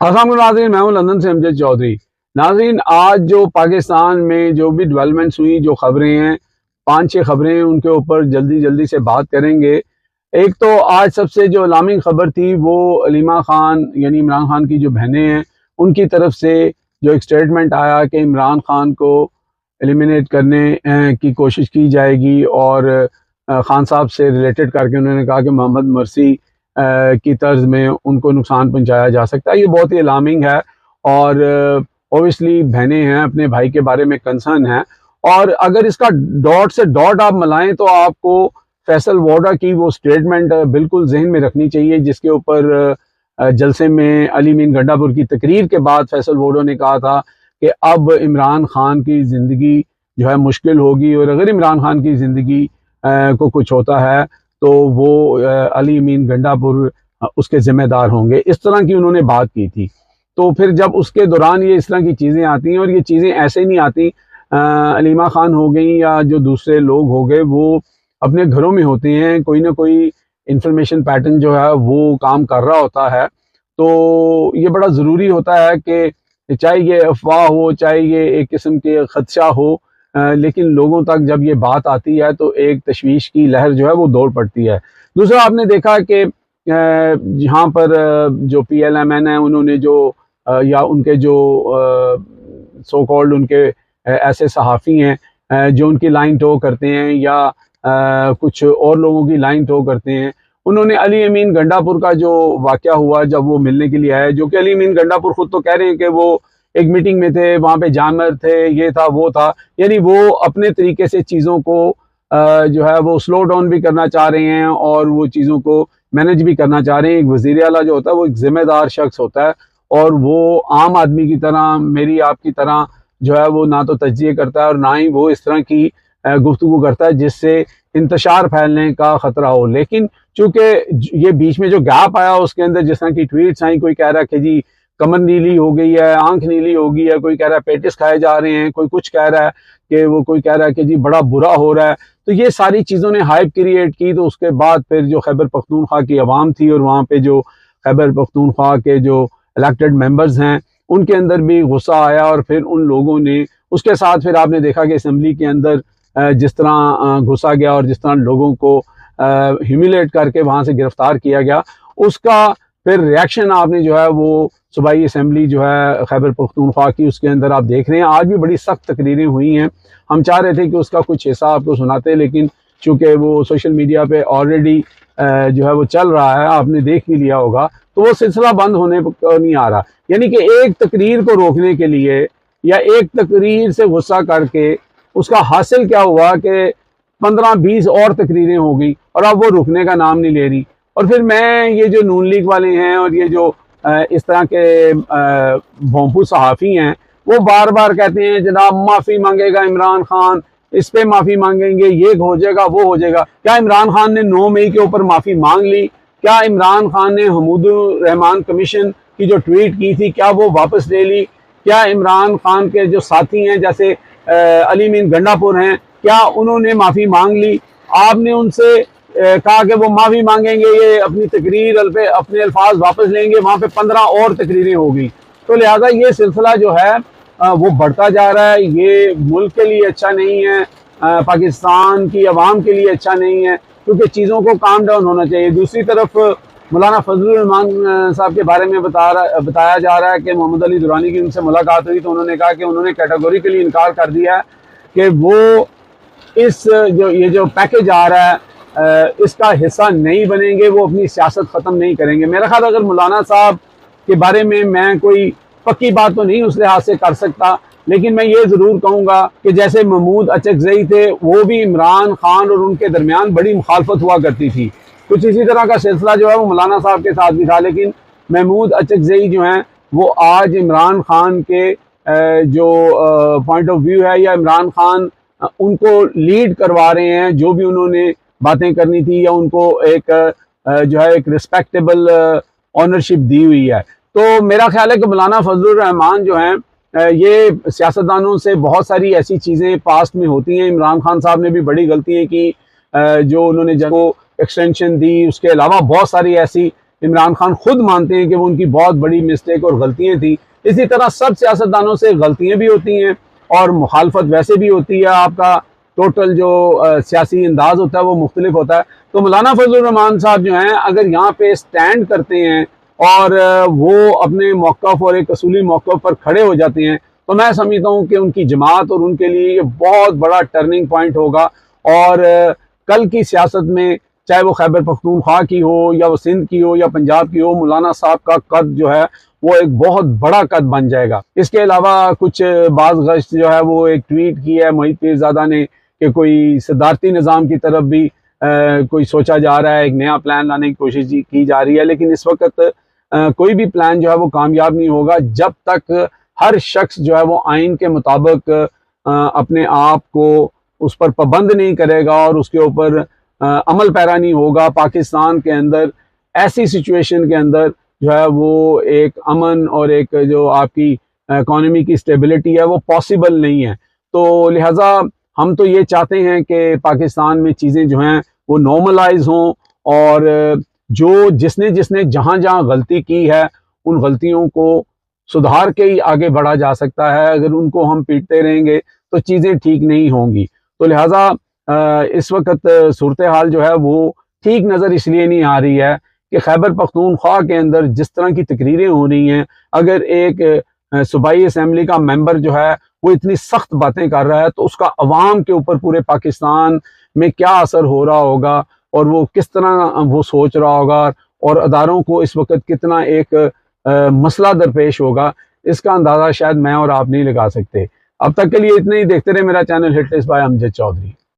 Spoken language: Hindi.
अस्सलाम नाज़रीन, मैं हूं लंदन से अमजद चौधरी। नाज़रीन, आज जो पाकिस्तान में जो भी डेवलपमेंट्स हुई, जो खबरें हैं, 5-6 खबरें हैं, उनके ऊपर जल्दी जल्दी से बात करेंगे। एक तो आज सबसे जो अलार्मिंग खबर थी वो अलीमा खान यानी इमरान खान की जो बहनें हैं उनकी तरफ से जो एक स्टेटमेंट आया कि इमरान खान को एलिमिनेट करने की कोशिश की जाएगी और खान साहब से रिलेटेड करके उन्होंने कहा कि मोहम्मद मरसी की तर्ज में उनको नुकसान पहुंचाया जा सकता है। ये बहुत ही अलार्मिंग है और ओबियसली बहनें हैं, अपने भाई के बारे में कंसर्न है। और अगर इसका डॉट से डॉट आप मिलाएं तो आपको फैसल वोडा की वो स्टेटमेंट बिल्कुल जहन में रखनी चाहिए, जिसके ऊपर जलसे में अली मीन गंडापुर की तकरीर के बाद फैसल वोडा ने कहा था कि अब इमरान खान की ज़िंदगी जो है मुश्किल होगी और अगर इमरान खान की ज़िंदगी को कुछ होता है तो वो अली मीन गंडापुर उसके ज़िम्मेदार होंगे। इस तरह की उन्होंने बात की थी। तो फिर जब उसके दौरान ये इस तरह की चीज़ें आती हैं और ये चीज़ें ऐसे नहीं आती, अलीमा खान हो गई या जो दूसरे लोग हो गए, वो अपने घरों में होते हैं, कोई ना कोई इंफॉर्मेशन पैटर्न जो है वो काम कर रहा होता है। तो ये बड़ा ज़रूरी होता है कि चाहे ये अफवाह हो, चाहे ये एक किस्म के खदशा हो, लेकिन लोगों तक जब ये बात आती है तो एक तशवीश की लहर जो है वो दौड़ पड़ती है। दूसरा, आपने देखा कि यहाँ पर जो PLMN है उन्होंने जो या उनके जो सो कॉल्ड उनके ऐसे सहाफ़ी हैं जो उनकी लाइन टो करते हैं या कुछ और लोगों की लाइन टो करते हैं, उन्होंने अली अमीन गंडापुर का जो वाक़या हुआ जब वो मिलने के लिए आए, जो कि अली अमीन गंडापुर खुद तो कह रहे हैं कि वो एक मीटिंग में थे, वहाँ पे जानवर थे, ये था वो था, यानी वो अपने तरीके से चीज़ों को जो है वो स्लो डाउन भी करना चाह रहे हैं और वो चीज़ों को मैनेज भी करना चाह रहे हैं। एक वज़ीर आला जो होता है वो एक ज़िम्मेदार शख्स होता है और वो आम आदमी की तरह, मेरी आपकी तरह जो है वो ना तो तज्ज़िये करता है और ना ही वो इस तरह की गुफ्तगू करता है जिससे इंतशार फैलने का ख़तरा हो। लेकिन चूँकि ये बीच में जो गैप आया उसके अंदर जिस तरह की ट्वीट्स आई, कोई कह रहा है कि जी कमर नीली हो गई है, आंख नीली हो गई है, कोई कह रहा है पेटिस खाए जा रहे हैं, कोई कुछ कह रहा है कि वो, कोई कह रहा है कि जी बड़ा बुरा हो रहा है। तो ये सारी चीज़ों ने हाइप क्रिएट की। तो उसके बाद फिर जो खैबर पख्तूनख्वा की आवाम थी और वहाँ पे जो खैबर पख्तूनख्वा के जो इलेक्टेड मेंबर्स हैं उनके अंदर भी गुस्सा आया और फिर उन लोगों ने उसके साथ फिर आपने देखा कि असम्बली के अंदर जिस तरह घुसा गया और जिस तरह लोगों को ह्यूमिलेट करके वहाँ से गिरफ्तार किया गया, उसका फिर रिएक्शन आपने जो है वो सूबाई असम्बली जो है खैबर पख्तूनख्वा की, उसके अंदर आप देख रहे हैं आज भी बड़ी सख्त तकरीरें हुई हैं। हम चाह रहे थे कि उसका कुछ हिस्सा आपको सुनाते, लेकिन चूँकि वो सोशल मीडिया पे ऑलरेडी जो है वो चल रहा है, आपने देख भी लिया होगा, तो वो सिलसिला बंद होने को नहीं आ रहा। यानी कि एक तकरीर को रोकने के लिए या एक तकरीर से गुस्सा करके उसका हासिल क्या हुआ कि 15-20 और तकरीरें हो गई और अब वो रुकने का नाम नहीं ले रही। और फिर मैं ये जो नून लीग वाले हैं और ये जो इस तरह के भोंपू सहाफ़ी हैं वो बार बार कहते हैं जनाब माफ़ी मांगेगा इमरान खान, इस पे माफ़ी मांगेंगे, ये हो जाएगा वो हो जाएगा। क्या इमरान खान ने 9 मई के ऊपर माफ़ी मांग ली? क्या इमरान खान ने हमीदुर रहमान कमीशन की जो ट्वीट की थी क्या वो वापस ले ली? क्या इमरान खान के जो साथी हैं जैसे अली मीन गंडापुर हैं, क्या उन्होंने माफ़ी मांग ली? आपने उनसे कहा कि वो माफ़ी मांगेंगे, ये अपनी तकरीर पे अपने अल्फाज वापस लेंगे, वहाँ पे 15 और तकरीरें हो गई। तो लिहाजा ये सिलसिला जो है वो बढ़ता जा रहा है। ये मुल्क के लिए अच्छा नहीं है, पाकिस्तान की आवाम के लिए अच्छा नहीं है, क्योंकि चीज़ों को काम डाउन होना चाहिए। दूसरी तरफ मौलाना फजलुर रहमान साहब के बारे में बताया जा रहा है कि मोहम्मद अली दुरानी की उनसे मुलाकात हुई तो उन्होंने कहा कि उन्होंने कैटेगोरिकली इनकार कर दिया है कि वो इस जो पैकेज आ रहा है इसका हिस्सा नहीं बनेंगे, वो अपनी सियासत ख़त्म नहीं करेंगे। मेरा ख्याल अगर मौलाना साहब के बारे में मैं कोई पक्की बात तो नहीं उस लिहाज से कर सकता, लेकिन मैं ये ज़रूर कहूँगा कि जैसे महमूद अचकज़ई थे, वो भी इमरान खान और उनके दरमियान बड़ी मुखालफत हुआ करती थी। कुछ इसी तरह का सिलसिला जो है वो मौलाना साहब के साथ भी था, लेकिन महमूद अचकज़ई जो हैं वो आज इमरान खान के जो पॉइंट ऑफ व्यू है या इमरान खान उनको लीड करवा रहे हैं, जो भी उन्होंने बातें करनी थी या उनको एक जो है एक रिस्पेक्टेबल ऑनरशिप दी हुई है। तो मेरा ख्याल है कि मौलाना फजलुर रहमान जो हैं ये सियासतदानों से बहुत सारी ऐसी चीज़ें पास्ट में होती हैं। इमरान खान साहब ने भी बड़ी गलतियाँ की, जो उन्होंने जगह एक्सटेंशन दी, उसके अलावा बहुत सारी ऐसी इमरान खान खुद मानते हैं कि वो उनकी बहुत बड़ी मिस्टेक और गलतियां थी। इसी तरह सब सियासतदानों से गलतियां भी होती हैं और मुखालफत वैसे भी होती है, आपका टोटल जो सियासी अंदाज होता है वो मुख्तलिफ होता है। तो मौलाना फजलुर रहमान साहब जो हैं, अगर यहाँ पे स्टैंड करते हैं और वो अपने मौक़िफ़ और एक असूली मौक़िफ़ पर खड़े हो जाते हैं, तो मैं समझता हूँ कि उनकी जमात और उनके लिए ये बहुत बड़ा टर्निंग पॉइंट होगा। और कल की सियासत में, चाहे वो खैबर पख्तूनख्वा की हो या वो सिंध की हो या पंजाब की हो, मौलाना साहब का कद जो है वो एक बहुत बड़ा कद बन जाएगा। इसके अलावा कुछ बाज़ गश्त जो है वो एक ट्वीट की है मोहित पीरज़ादा ने कि कोई सदारती निज़ाम की तरफ भी कोई सोचा जा रहा है, एक नया प्लान लाने की कोशिश की जा रही है। लेकिन इस वक्त कोई भी प्लान जो है वो कामयाब नहीं होगा जब तक हर शख्स जो है वो आइन के मुताबिक अपने आप को उस पर पाबंद नहीं करेगा और उसके ऊपर अमल पैरा नहीं होगा। पाकिस्तान के अंदर ऐसी सिचुएशन के अंदर जो है वो एक अमन और एक जो आपकी इकोनॉमी की स्टेबिलिटी है वो पॉसिबल नहीं है। तो लिहाजा हम तो ये चाहते हैं कि पाकिस्तान में चीज़ें जो हैं वो नॉर्मलाइज हों और जो जिसने जिसने जहाँ जहाँ गलती की है उन गलतियों को सुधार के ही आगे बढ़ा जा सकता है। अगर उनको हम पीटते रहेंगे तो चीज़ें ठीक नहीं होंगी। तो लिहाजा इस वक्त सूरत हाल जो है वो ठीक नज़र इसलिए नहीं आ रही है कि खैबर पख्तूनख्वा के अंदर जिस तरह की तकरीरें हो रही हैं, अगर एक सूबाई असम्बली का मेंबर जो है वो इतनी सख्त बातें कर रहा है तो उसका अवाम के ऊपर पूरे पाकिस्तान में क्या असर हो रहा होगा और वो किस तरह वो सोच रहा होगा और अदारों को इस वक्त कितना एक मसला दरपेश होगा, इसका अंदाज़ा शायद मैं और आप नहीं लगा सकते। अब तक के लिए इतने ही। देखते रहे मेरा channel hit list by Amjad Chaudhary.